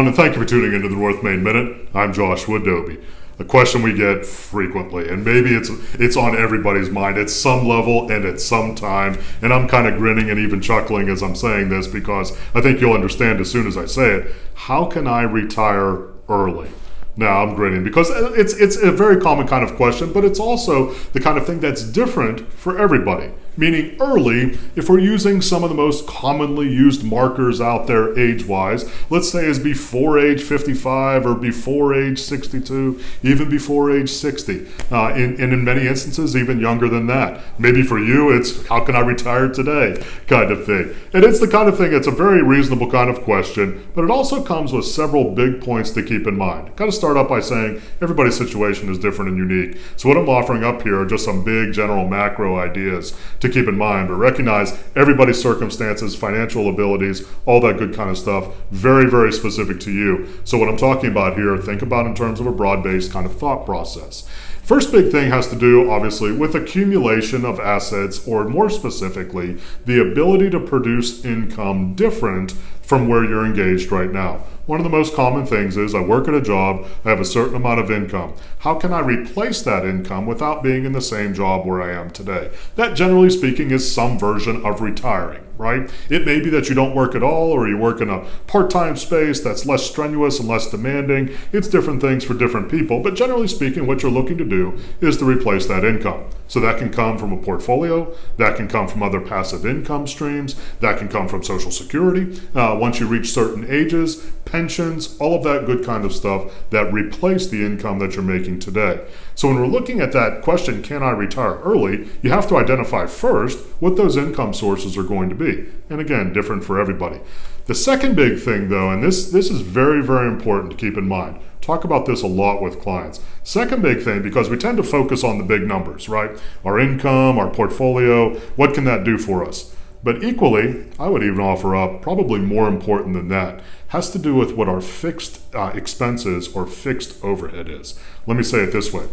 everyone, and thank you for tuning into the North Main Minute. I'm Josh Woodobie. A question we get frequently, and maybe it's on everybody's mind at some level and at some time, and I'm kind of grinning and even chuckling as I'm saying this because I think you'll understand as soon as I say it. How can I retire early? Now I'm grinning because it's a very common kind of question, but it's also the kind of thing that's different for everybody. Meaning early, if we're using some of the most commonly used markers out there age-wise, let's say is before age 55 or before age 62, even before age 60. And in many instances, even younger than that. Maybe for you, it's how can I retire today kind of thing. And it's the kind of thing, it's a very reasonable kind of question, but it also comes with several big points to keep in mind. Got to start up by saying everybody's situation is different and unique. So what I'm offering up here are just some big general macro ideas to keep in mind, but recognize everybody's circumstances, financial abilities, all that good kind of stuff, very, very specific to you. So what I'm talking about here, think about in terms of a broad-based kind of thought process. First big thing has to do, obviously, with accumulation of assets, or more specifically, the ability to produce income different from where you're engaged right now. One of the most common things is I work at a job, I have a certain amount of income. How can I replace that income without being in the same job where I am today? That, generally speaking, is some version of retiring, right? It may be that you don't work at all, or you work in a part-time space that's less strenuous and less demanding. It's different things for different people, but generally speaking, what you're looking to do is to replace that income. So that can come from a portfolio, that can come from other passive income streams, that can come from Social Security, once you reach certain ages, pensions, all of that good kind of stuff that replace the income that you're making today. So when we're looking at that question, can I retire early, you have to identify first what those income sources are going to be. And again, different for everybody. The second big thing though, and this is very, very important to keep in mind, talk about this a lot with clients. Second big thing, because we tend to focus on the big numbers, right? Our income, our portfolio, what can that do for us? But equally, I would even offer up, probably more important than that, has to do with what our fixed expenses or fixed overhead is. Let me say it this way.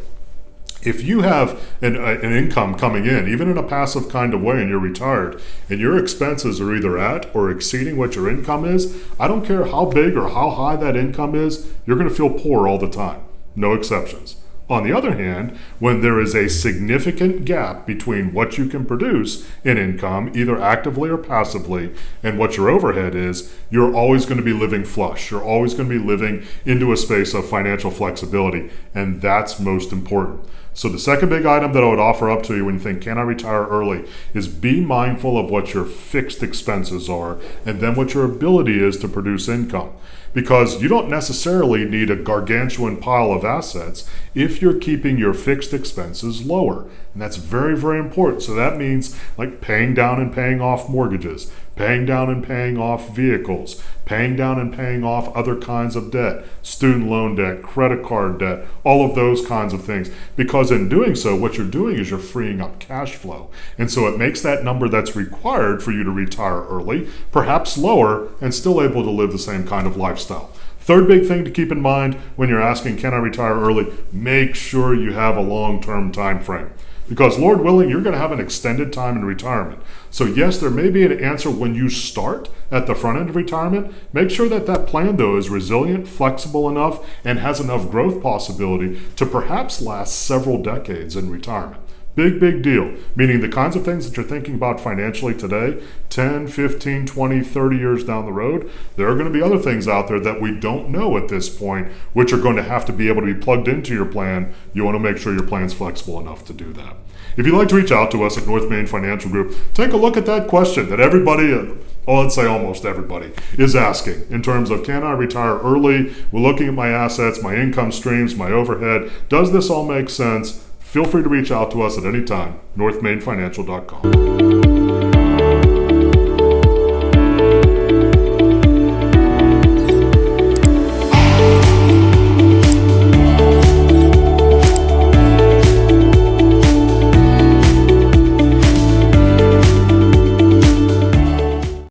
If you have an income coming in, even in a passive kind of way, and you're retired, and your expenses are either at or exceeding what your income is, I don't care how big or how high that income is, you're going to feel poor all the time. No exceptions. On the other hand, when there is a significant gap between what you can produce in income, either actively or passively, and what your overhead is, you're always going to be living flush. You're always going to be living into a space of financial flexibility, and that's most important. So the second big item that I would offer up to you when you think, can I retire early, is be mindful of what your fixed expenses are and then what your ability is to produce income. Because you don't necessarily need a gargantuan pile of assets if you're keeping your fixed expenses lower. And that's very, very important. So that means like paying down and paying off mortgages, paying down and paying off vehicles, paying down and paying off other kinds of debt, student loan debt, credit card debt, all of those kinds of things. Because in doing so, what you're doing is you're freeing up cash flow. And so it makes that number that's required for you to retire early, perhaps lower, and still able to live the same kind of lifestyle. Third big thing to keep in mind when you're asking, can I retire early? Make sure you have a long-term time frame. Because Lord willing, you're going to have an extended time in retirement. So yes, there may be an answer when you start at the front end of retirement. Make sure that that plan, though, is resilient, flexible enough, and has enough growth possibility to perhaps last several decades in retirement. Big, big deal. Meaning the kinds of things that you're thinking about financially today, 10, 15, 20, 30 years down the road, there are going to be other things out there that we don't know at this point, which are going to have to be able to be plugged into your plan. You want to make sure your plan's flexible enough to do that. If you'd like to reach out to us at North Main Financial Group, take a look at that question that everybody, let's say almost everybody, is asking in terms of, can I retire early? We're looking at my assets, my income streams, my overhead. Does this all make sense? Feel free to reach out to us at any time, northmainfinancial.com.